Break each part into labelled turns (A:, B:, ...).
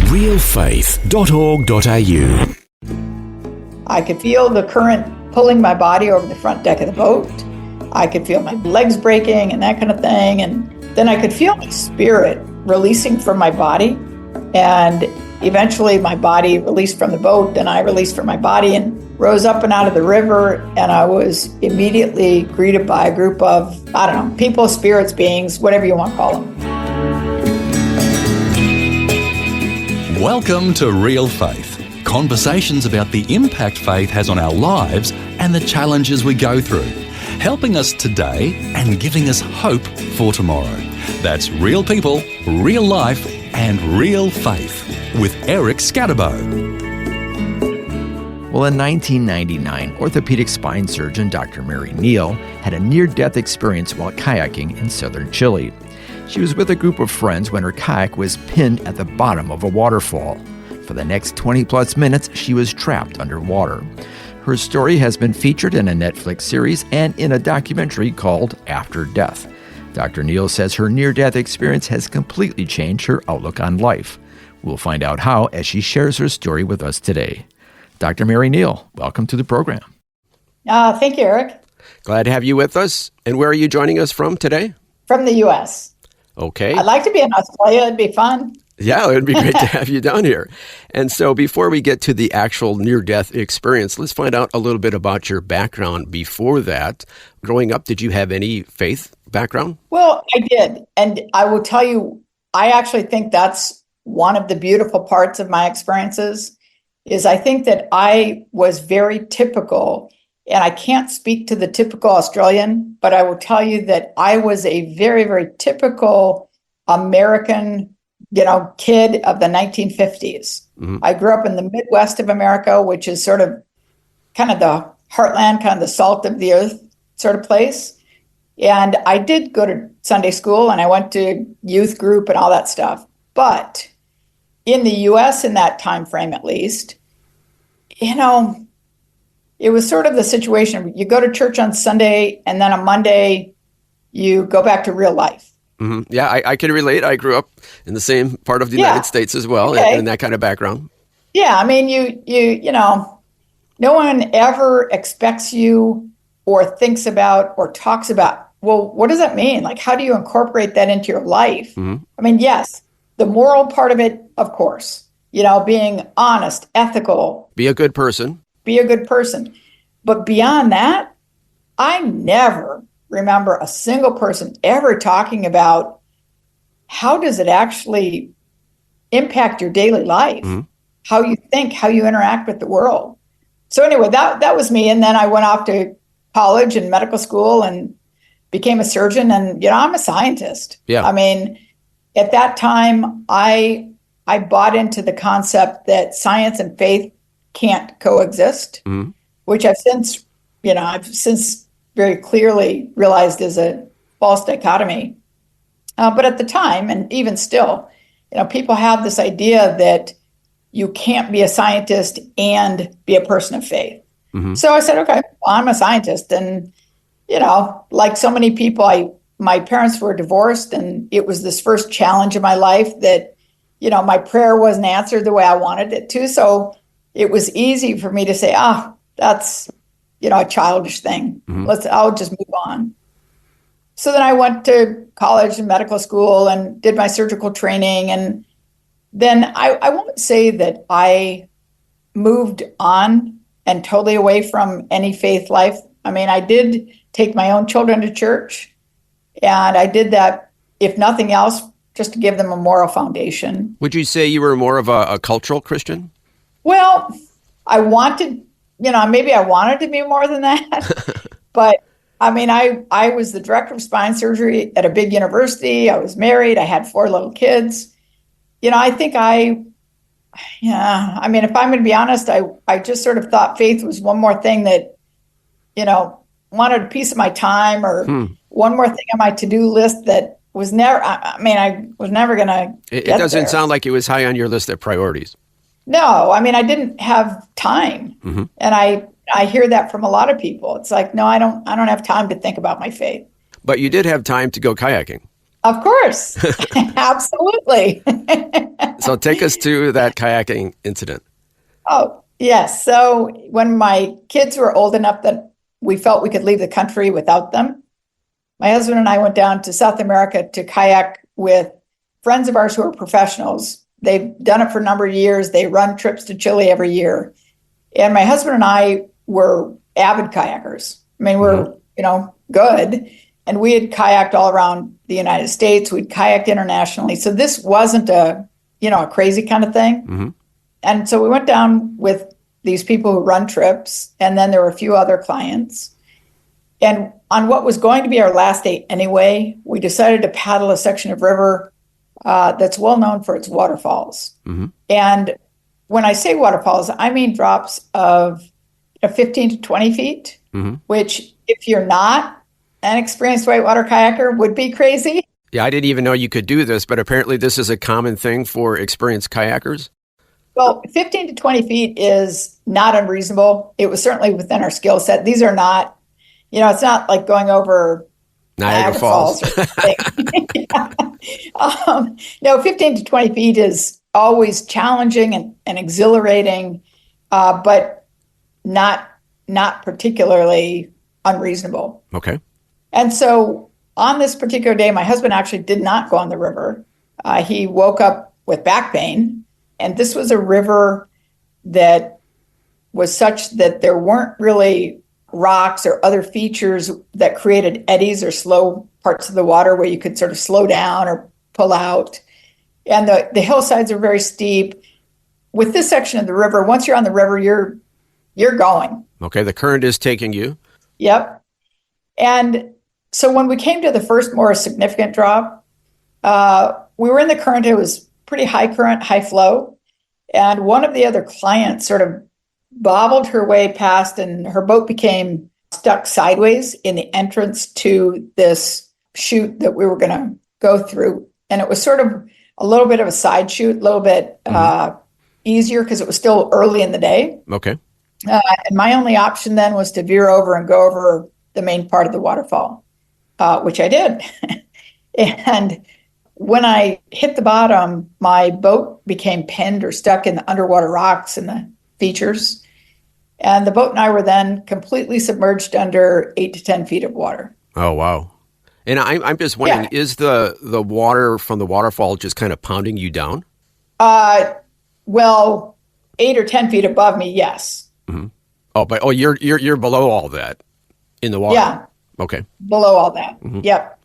A: realfaith.org.au.
B: I could feel the current pulling my body over the front deck of the boat. I could feel my legs breaking and that kind of thing. And then I could feel my spirit releasing from my body. And eventually my body released from the boat, and I released from my body and rose up and out of the river. And I was immediately greeted by a group of, people, spirits, beings, whatever you want to call them.
C: Welcome to Real Faith. Conversations about the impact faith has on our lives and the challenges we go through, helping us today and giving us hope for tomorrow. That's real people, real life, and real faith with Eric Scatterbo.
D: Well, in 1999, orthopedic spine surgeon Dr. Mary Neal had a near-death experience while kayaking in southern Chile. She was with a group of friends when her kayak was pinned at the bottom of a waterfall. For the next 20-plus minutes, she was trapped underwater. Her story has been featured in a Netflix series and in a documentary called After Death. Dr. Neal says her near-death experience has completely changed her outlook on life. We'll find out how as she shares her story with us today. Dr. Mary Neal, welcome to the program.
B: Thank you, Eric.
E: Glad to have you with us. And where are you joining us from today?
B: From the U.S.
E: Okay.
B: I'd like to be in Australia. It'd be fun.
E: Yeah, it would be great to have you down here. And so before we get to the actual near-death experience, let's find out a little bit about your background before that. Growing up, did you have any faith background?
B: Well, I did. And I will tell you, I actually think that's one of the beautiful parts of my experiences, is I think that I was very typical, and I can't speak to the typical Australian, but I will tell you that I was a very, very typical American kid of the 1950s. Mm-hmm. I grew up in the Midwest of America, which is sort of kind of the heartland, kind of the salt of the earth sort of place. And I did go to Sunday school, and I went to youth group and all that stuff. But in the U.S. in that time frame, at least, it was sort of the situation. You go to church on Sunday, and then on Monday, you go back to real life.
E: Mm-hmm. Yeah, I can relate. I grew up in the same part of the United States as well, in that kind of background.
B: Yeah, I mean, no one ever expects you or thinks about or talks about, well, what does that mean? Like, how do you incorporate that into your life? Mm-hmm. I mean, yes, the moral part of it, of course, being honest, ethical.
E: Be a good person.
B: But beyond that, I never remember a single person ever talking about how does it actually impact your daily life, mm-hmm. how you think, how you interact with the world. So anyway, that was me. And then I went off to college and medical school and became a surgeon. And, I'm a scientist. Yeah. I mean, at that time, I bought into the concept that science and faith can't coexist, mm-hmm. which I've since very clearly realized is a false dichotomy. But at the time, and even still, people have this idea that you can't be a scientist and be a person of faith. Mm-hmm. So I said, okay, well, I'm a scientist. And, like so many people, my parents were divorced, and it was this first challenge in my life that, my prayer wasn't answered the way I wanted it to. So it was easy for me to say, that's a childish thing. Mm-hmm. I'll just move on. So then I went to college and medical school and did my surgical training. And then I won't say that I moved on and totally away from any faith life. I mean, I did take my own children to church, and I did that, if nothing else, just to give them a moral foundation.
E: Would you say you were more of a cultural Christian?
B: Well, I wanted maybe I wanted to be more than that, but I mean, I was the director of spine surgery at a big university. I was married. I had 4 little kids. I think if I'm going to be honest, I just sort of thought faith was one more thing that, wanted a piece of my time, or one more thing on my to-do list that was never, I was never going to
E: It doesn't sound like it was high on your list of priorities.
B: No, I didn't have time. Mm-hmm. And I hear that from a lot of people. It's like, no, I don't have time to think about my faith.
E: But you did have time to go kayaking.
B: Of course. Absolutely.
E: So take us to that kayaking incident.
B: Oh, yes. So when my kids were old enough that we felt we could leave the country without them, my husband and I went down to South America to kayak with friends of ours who are professionals. They've done it for a number of years. They run trips to Chile every year. And my husband and I were avid kayakers. I mean, we're, good. And we had kayaked all around the United States. We'd kayaked internationally. So this wasn't a crazy kind of thing.
E: Mm-hmm.
B: And so we went down with these people who run trips. And then there were a few other clients. And on what was going to be our last day anyway, we decided to paddle a section of river that's well known for its waterfalls.
E: Mm-hmm.
B: And when I say waterfalls, I mean drops of 15 to 20 feet,
E: Mm-hmm.
B: which if you're not an experienced whitewater kayaker would be crazy.
E: Yeah, I didn't even know you could do this, but apparently this is a common thing for experienced kayakers.
B: Well, 15 to 20 feet is not unreasonable. It was certainly within our skill set. These are not, it's not like going over
E: Niagara Falls.
B: or something. No, 15 to 20 feet is always challenging and exhilarating, but not particularly unreasonable.
E: Okay.
B: And so on this particular day, my husband actually did not go on the river. He woke up with back pain, and this was a river that was such that there weren't really rocks or other features that created eddies or slow parts of the water where you could sort of slow down or pull out. And the hillsides are very steep. With this section of the river, once you're on the river, you're going.
E: Okay, the current is taking you.
B: Yep. And so when we came to the first more significant drop, we were in the current. It was pretty high current, high flow. And one of the other clients sort of bobbled her way past, and her boat became stuck sideways in the entrance to this chute that we were going to go through. And it was sort of a little bit of a side chute, a little bit easier because it was still early in the day.
E: Okay.
B: And my only option then was to veer over and go over the main part of the waterfall, which I did. And when I hit the bottom, my boat became pinned or stuck in the underwater rocks and the features. And the boat and I were then completely submerged under 8 to 10 feet of water.
E: Oh, wow. And I'm just wondering, is the water from the waterfall just kind of pounding you down?
B: Well, 8 or 10 feet above me, yes.
E: Mm-hmm. Oh, you're below all that in the water.
B: Yeah.
E: Okay.
B: Below all that.
E: Mm-hmm.
B: Yep.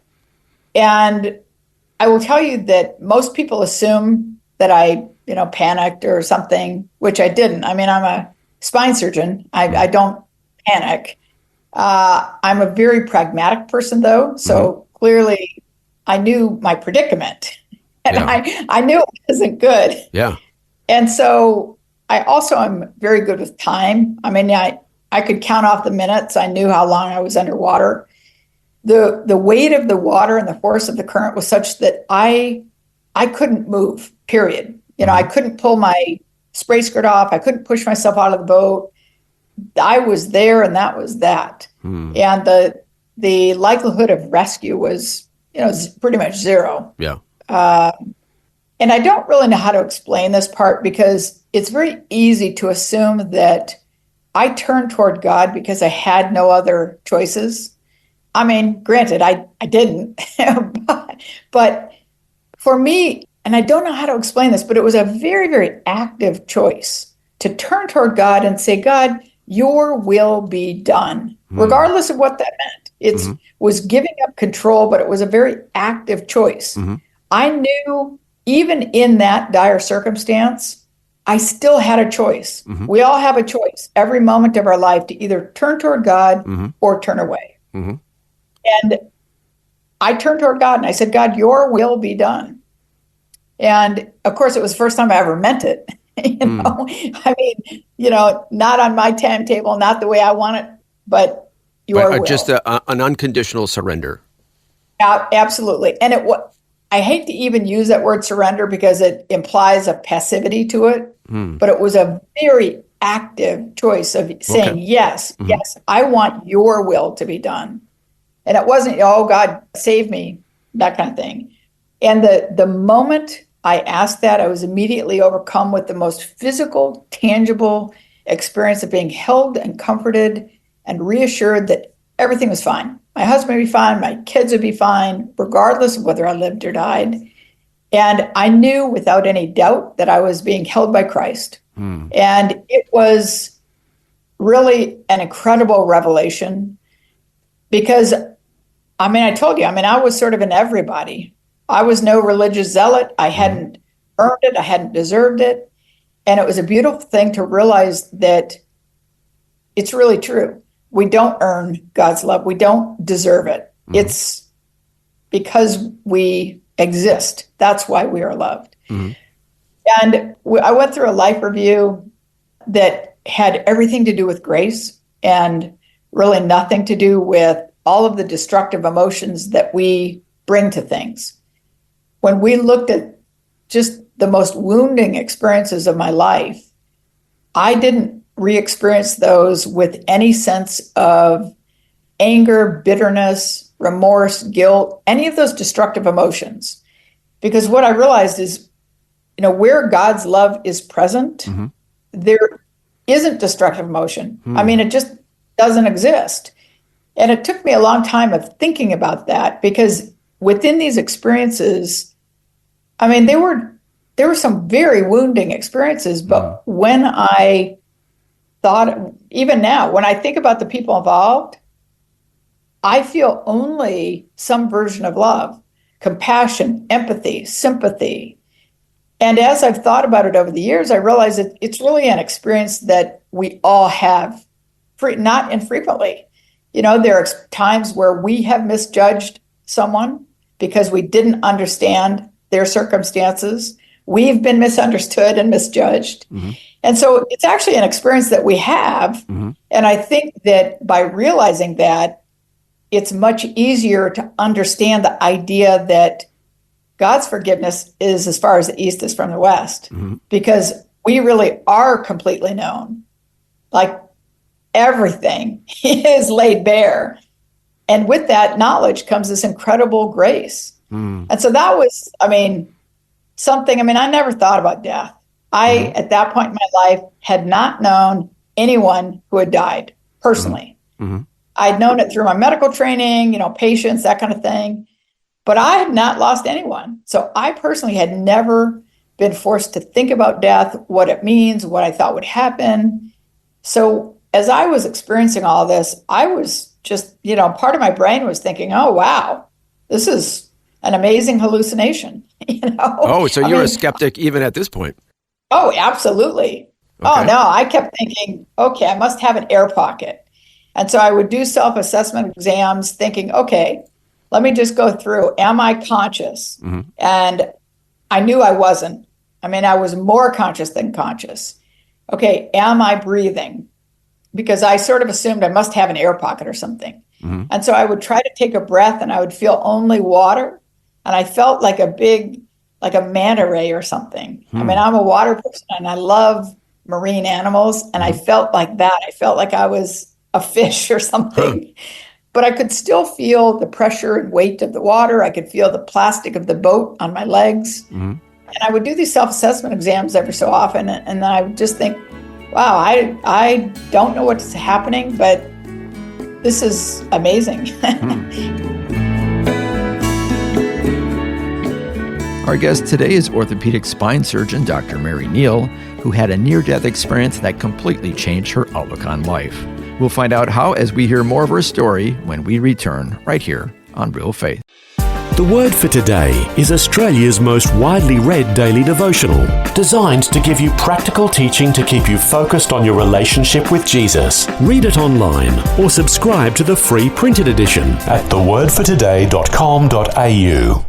B: And I will tell you that most people assume that I, panicked or something, which I didn't. I mean, I'm a spine surgeon. I don't panic. I'm a very pragmatic person, though. So clearly I knew my predicament and I knew it wasn't good.
E: Yeah.
B: And so I also am very good with time. I mean, I could count off the minutes. I knew how long I was underwater. The weight of the water and the force of the current was such that I couldn't move, period. I couldn't pull my spray skirt off. I couldn't push myself out of the boat. I was there, and that was that. And the likelihood of rescue was, pretty much zero.
E: Yeah.
B: And I don't really know how to explain this part because it's very easy to assume that I turned toward God because I had no other choices. I mean, granted, I didn't, but for me, and I don't know how to explain this, but it was a very, very active choice to turn toward God and say, God, your will be done, regardless of what that meant. It was giving up control, but it was a very active choice. I knew even in that dire circumstance, I still had a choice. We all have a choice every moment of our life to either turn toward God or turn away. And I turned toward God and I said, God, your will be done. And of course, it was the first time I ever meant it. I mean, not on my timetable, not the way I want it, but your will.
E: Just an unconditional surrender.
B: Absolutely. And I hate to even use that word surrender because it implies a passivity to it, but it was a very active choice of saying, yes, I want your will to be done. And it wasn't, oh, God, save me. that kind of thing. And the moment I asked that, I was immediately overcome with the most physical, tangible experience of being held and comforted and reassured that everything was fine. My husband would be fine, my kids would be fine, regardless of whether I lived or died. And I knew without any doubt that I was being held by Christ. And it was really an incredible revelation because, I told you, I was sort of an everybody. I was no religious zealot. I hadn't earned it. I hadn't deserved it. And it was a beautiful thing to realize that it's really true. We don't earn God's love. We don't deserve it. It's because we exist. That's why we are loved. And I went through a life review that had everything to do with grace and really nothing to do with all of the destructive emotions that we bring to things. When we looked at just the most wounding experiences of my life, I didn't re-experience those with any sense of anger, bitterness, remorse, guilt, any of those destructive emotions. Because what I realized is, where God's love is present, there isn't destructive emotion. It just doesn't exist. And it took me a long time of thinking about that because within these experiences, there were some very wounding experiences, but when I thought, even now, when I think about the people involved, I feel only some version of love, compassion, empathy, sympathy. And as I've thought about it over the years, I realize that it's really an experience that we all have, not infrequently. There are times where we have misjudged someone because we didn't understand their circumstances. We've been misunderstood and misjudged. And so it's actually an experience that we have. And I think that by realizing that, it's much easier to understand the idea that God's forgiveness is as far as the east is from the west, because we really are completely known. Like everything is laid bare. And with that knowledge comes this incredible grace. And so that was, something, I never thought about death. I, at that point in my life, had not known anyone who had died personally. I'd known it through my medical training, patients, that kind of thing. But I had not lost anyone. So I personally had never been forced to think about death, what it means, what I thought would happen. So as I was experiencing all this, I was just, part of my brain was thinking, oh, wow, this is an amazing hallucination.
E: Oh, so you're a skeptic even at this point?
B: Oh, absolutely. Okay. Oh, no, I kept thinking, okay, I must have an air pocket. And so I would do self-assessment exams thinking, okay, let me just go through. Am I conscious? And I knew I wasn't. I was more conscious than conscious. Okay, am I breathing? Because I sort of assumed I must have an air pocket or something. And so I would try to take a breath and I would feel only water. And I felt like like a manta ray or something. I'm a water person and I love marine animals. And I felt like that. I felt like I was a fish or something. But I could still feel the pressure and weight of the water. I could feel the plastic of the boat on my legs. And I would do these self-assessment exams every so often. And then I would just think, wow, I don't know what's happening, but this is amazing.
D: Our guest today is orthopedic spine surgeon Dr. Mary Neal, who had a near-death experience that completely changed her outlook on life. We'll find out how as we hear more of her story when we return right here on Real Faith.
A: The Word for Today is Australia's most widely read daily devotional, designed to give you practical teaching to keep you focused on your relationship with Jesus. Read it online or subscribe to the free printed edition at thewordfortoday.com.au.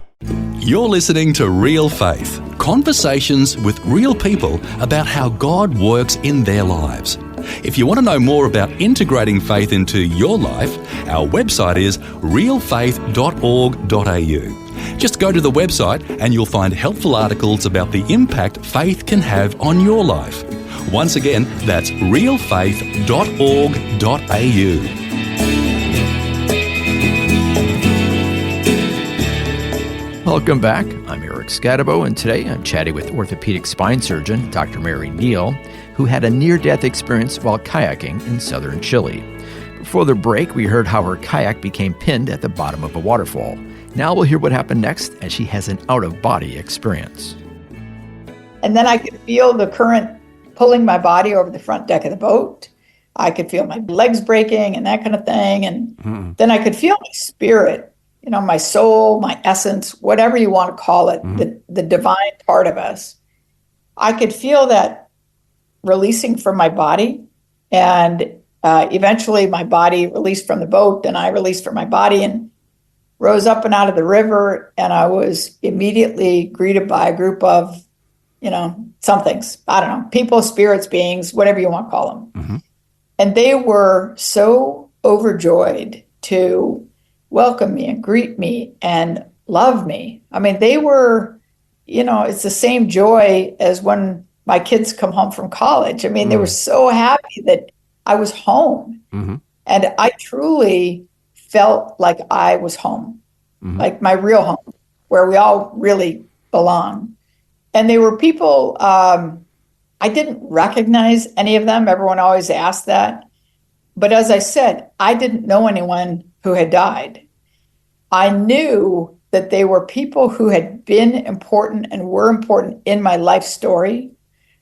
C: You're listening to Real Faith, conversations with real people about how God works in their lives. If you want to know more about integrating faith into your life, our website is realfaith.org.au. Just go to the website and you'll find helpful articles about the impact faith can have on your life. Once again, that's realfaith.org.au.
D: Welcome back. I'm Eric Scadabo, and today I'm chatting with orthopedic spine surgeon Dr. Mary Neal, who had a near-death experience while kayaking in southern Chile. Before the break, we heard how her kayak became pinned at the bottom of a waterfall. Now we'll hear what happened next as she has an out-of-body experience.
B: And then I could feel the current pulling my body over the front deck of the boat. I could feel my legs breaking and that kind of thing. And then I could feel my spirit, my soul, my essence, whatever you want to call it, the divine part of us. I could feel that releasing from my body. And eventually my body released from the boat, and I released from my body and rose up and out of the river. And I was immediately greeted by a group of, somethings, I don't know, people, spirits, beings, whatever you want to call them. And they were so overjoyed to welcome me and greet me and love me. I mean, they were, it's the same joy as when my kids come home from college. I mean, they were so happy that I was home. And I truly felt like I was home, like my real home, where we all really belong. And they were people, I didn't recognize any of them. Everyone always asked that. But as I said, I didn't know anyone who had died. I knew that they were people who had been important and were important in my life story.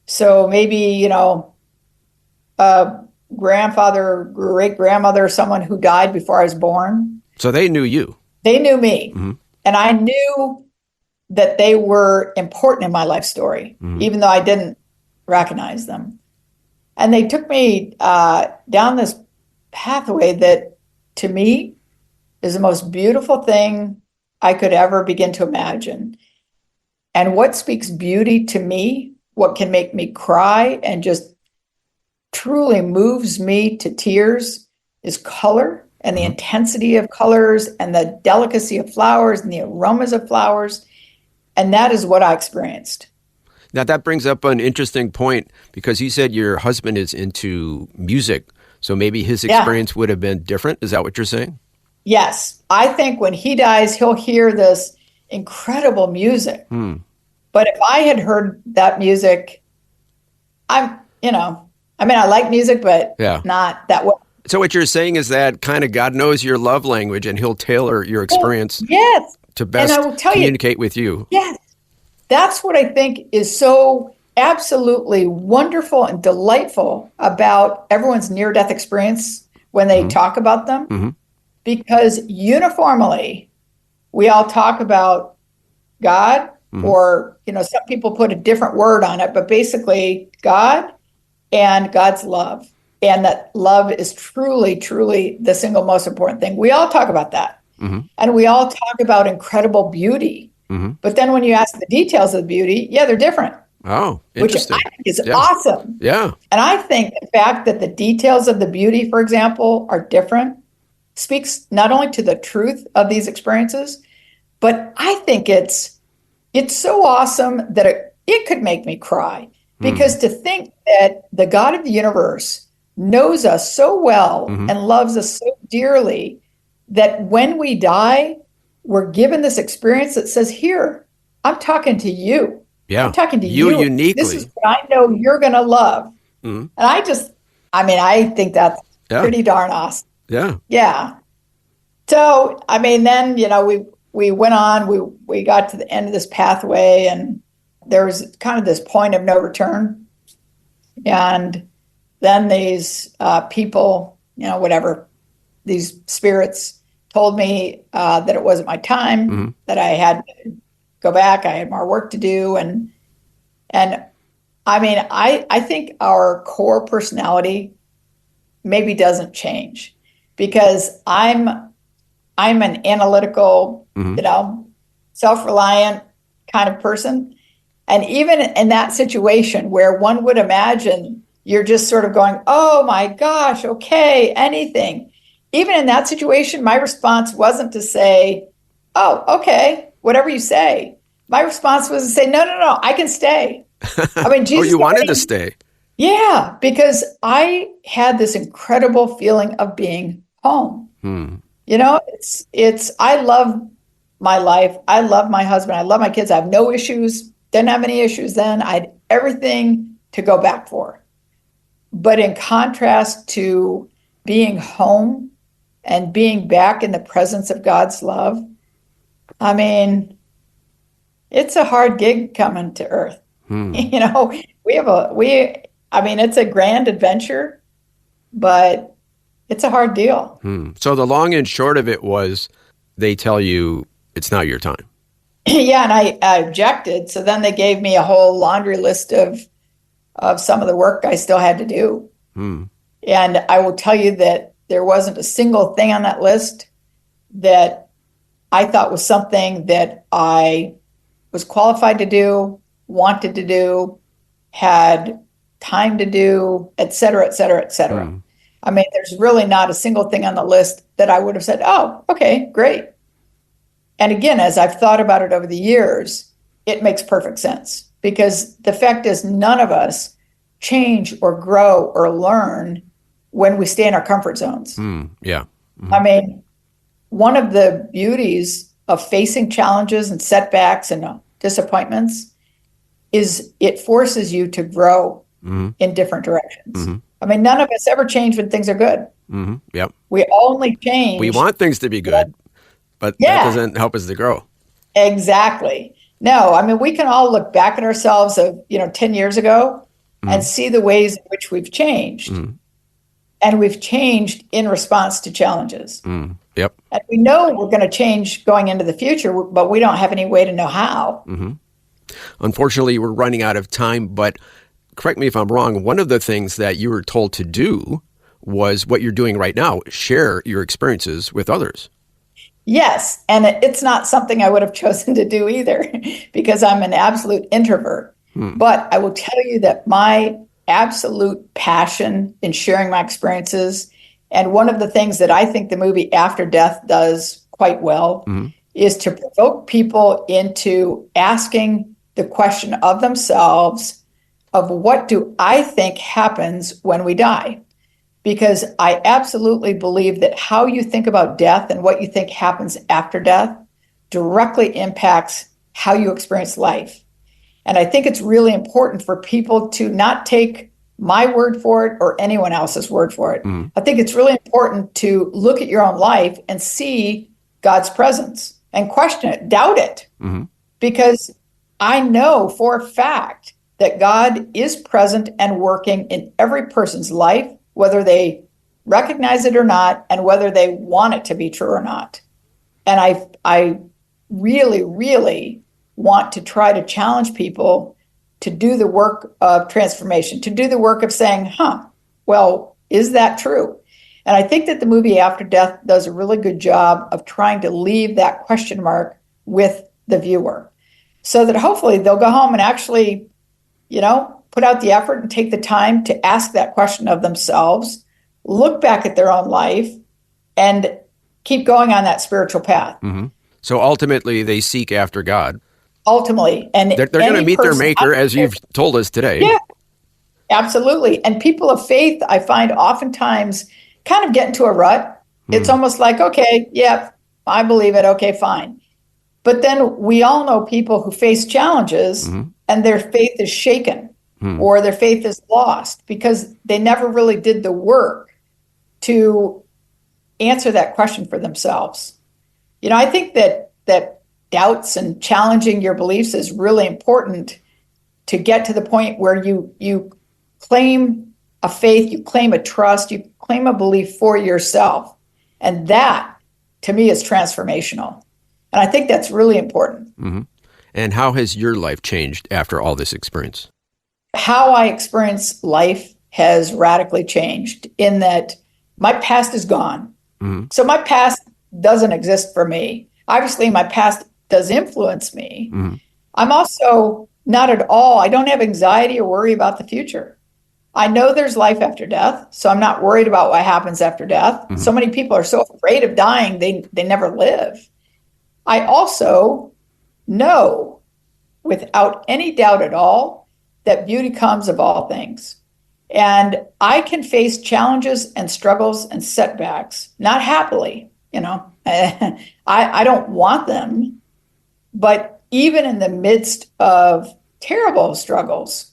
B: So maybe, a grandfather, great-grandmother, someone who died before I was born.
E: So they knew you.
B: They knew me. And I knew that they were important in my life story, even though I didn't recognize them. And they took me down this pathway that, to me, is the most beautiful thing I could ever begin to imagine. And what speaks beauty to me, what can make me cry and just truly moves me to tears, is color and the intensity of colors and the delicacy of flowers and the aromas of flowers. And that is what I experienced.
E: Now, that brings up an interesting point, because you said your husband is into music, so maybe his experience would have been different. Is that what you're saying?
B: Yes. I think when he dies, he'll hear this incredible music. But if I had heard that music, I like music, but not that well.
E: So what you're saying is that kind of God knows your love language, and he'll tailor your experience to best communicate with you.
B: Yes. That's what I think is so absolutely wonderful and delightful about everyone's near-death experience when they talk about them. Because uniformly, we all talk about God, or, some people put a different word on it, but basically God and God's love. And that love is truly, truly the single most important thing. We all talk about that. And we all talk about incredible beauty. But then when you ask the details of the beauty, they're different.
E: Oh, interesting.
B: Which I think is awesome.
E: Yeah.
B: And I think the fact that the details of the beauty, for example, are different speaks not only to the truth of these experiences, but I think it's so awesome that it could make me cry. Because to think that the God of the universe knows us so well and loves us so dearly that when we die, we're given this experience that says, here, I'm talking to you.
E: Yeah.
B: I'm talking to you
E: uniquely.
B: This is what I know you're going to love. And I think that's pretty darn awesome.
E: Yeah.
B: Yeah. So, then, we went on, we got to the end of this pathway, and there was kind of this point of no return. And then these people, these spirits told me that it wasn't my time, that I had to go back. I had more work to do. And I think our core personality maybe doesn't change, because I'm an analytical, self-reliant kind of person. And even in that situation where one would imagine you're just sort of going, oh my gosh, okay, anything. Even in that situation, my response wasn't to say, oh, okay, whatever you say. My response was to say, no, I can stay. Jesus.
E: You wanted to stay.
B: Yeah, because I had this incredible feeling of being home. I love my life. I love my husband. I love my kids. I have no issues. Didn't have any issues then. I had everything to go back for. But in contrast to being home and being back in the presence of God's love, I mean, it's a hard gig coming to earth. You know, it's a grand adventure, but it's a hard deal.
E: So the long and short of it was they tell you it's not your time.
B: Yeah, and I objected. So then they gave me a whole laundry list of some of the work I still had to do. And I will tell you that there wasn't a single thing on that list that I thought was something that I was qualified to do, wanted to do, had time to do, et cetera, et cetera, et cetera. I mean, there's really not a single thing on the list that I would have said, oh, okay, great. And again, as I've thought about it over the years, it makes perfect sense, because the fact is none of us change or grow or learn when we stay in our comfort zones.
E: Yeah.
B: I mean, one of the beauties of facing challenges and setbacks and disappointments is it forces you to grow in different directions. I mean, none of us ever change when things are good.
E: Yep.
B: We only change.
E: We want things to be good, but that doesn't help us to grow.
B: Exactly. No, I mean, we can all look back at ourselves of, 10 years ago and see the ways in which we've changed. And we've changed in response to challenges.
E: Yep.
B: And we know we're going to change going into the future, but we don't have any way to know how.
E: Unfortunately, we're running out of time, but correct me if I'm wrong. One of the things that you were told to do was what you're doing right now, share your experiences with others.
B: Yes. And it's not something I would have chosen to do either, because I'm an absolute introvert. But I will tell you that my absolute passion in sharing my experiences, and one of the things that I think the movie After Death does quite well, is to provoke people into asking the question of themselves of what do I think happens when we die? Because I absolutely believe that how you think about death and what you think happens after death directly impacts how you experience life. And I think it's really important for people to not take my word for it or anyone else's word for it. I think it's really important to look at your own life and see God's presence and question it, doubt it. Because I know for a fact that God is present and working in every person's life, whether they recognize it or not, and whether they want it to be true or not. And I really, really want to try to challenge people to do the work of transformation, to do the work of saying, well, is that true? And I think that the movie After Death does a really good job of trying to leave that question mark with the viewer, so that hopefully they'll go home and actually, put out the effort and take the time to ask that question of themselves, look back at their own life, and keep going on that spiritual path.
E: So ultimately, they seek after God.
B: Ultimately. And
E: they're going to meet their maker, as you've told us today.
B: Yeah, absolutely. And people of faith, I find oftentimes kind of get into a rut. It's almost like, okay, yeah, I believe it. Okay, fine. But then we all know people who face challenges and their faith is shaken or their faith is lost because they never really did the work to answer that question for themselves. I think that doubts and challenging your beliefs is really important to get to the point where you claim a faith, you claim a trust, you claim a belief for yourself. And that, to me, is transformational. And I think that's really important.
E: And how has your life changed after all this experience?
B: How I experience life has radically changed in that my past is gone. So my past doesn't exist for me. Obviously, my past does influence me. I'm also not at all, I don't have anxiety or worry about the future. I know there's life after death, so I'm not worried about what happens after death. So many people are so afraid of dying, they never live. I also know without any doubt at all that beauty comes of all things. And I can face challenges and struggles and setbacks, not happily, I don't want them. But even in the midst of terrible struggles,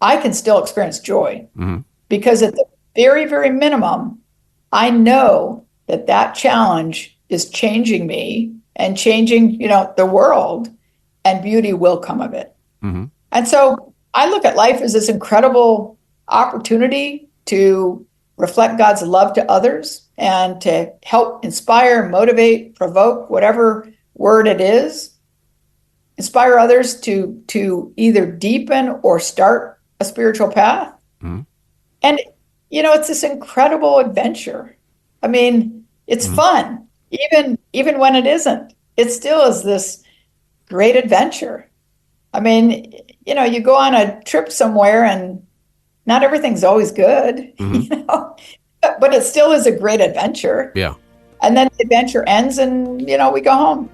B: I can still experience joy because at the very, very minimum, I know that challenge is changing me and changing, the world, and beauty will come of it. And so I look at life as this incredible opportunity to reflect God's love to others and to help inspire, motivate, provoke, whatever word it is, inspire others to either deepen or start a spiritual path. And, it's this incredible adventure. I mean, it's fun. Even when it isn't, it still is this great adventure. I mean, you go on a trip somewhere and not everything's always good, but it still is a great adventure.
E: Yeah.
B: And then the adventure ends and, we go home.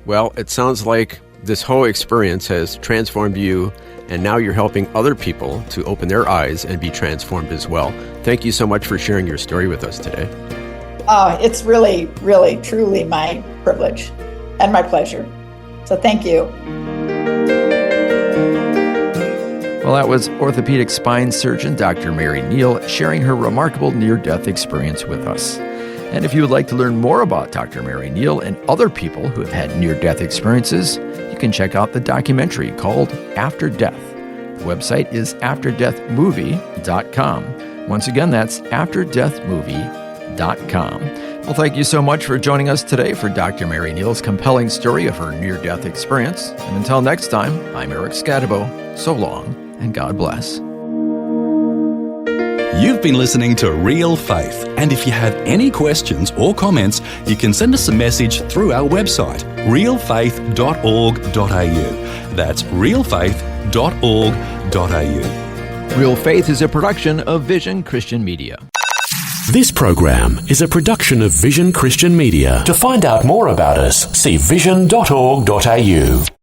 E: Well, it sounds like this whole experience has transformed you, and now you're helping other people to open their eyes and be transformed as well. Thank you so much for sharing your story with us today.
B: It's really, really, truly my privilege and my pleasure. So thank you.
D: Well, that was orthopedic spine surgeon Dr. Mary Neal sharing her remarkable near-death experience with us. And if you would like to learn more about Dr. Mary Neal and other people who have had near-death experiences, you can check out the documentary called After Death. The website is afterdeathmovie.com. Once again, that's afterdeathmovie.com. Well, thank you so much for joining us today for Dr. Mary Neal's compelling story of her near-death experience. And until next time, I'm Eric Scadabo. So long, and God bless.
C: You've been listening to Real Faith, and if you have any questions or comments, you can send us a message through our website, realfaith.org.au. That's realfaith.org.au.
D: Real Faith is a production of Vision Christian Media.
A: This program is a production of Vision Christian Media. To find out more about us, see vision.org.au.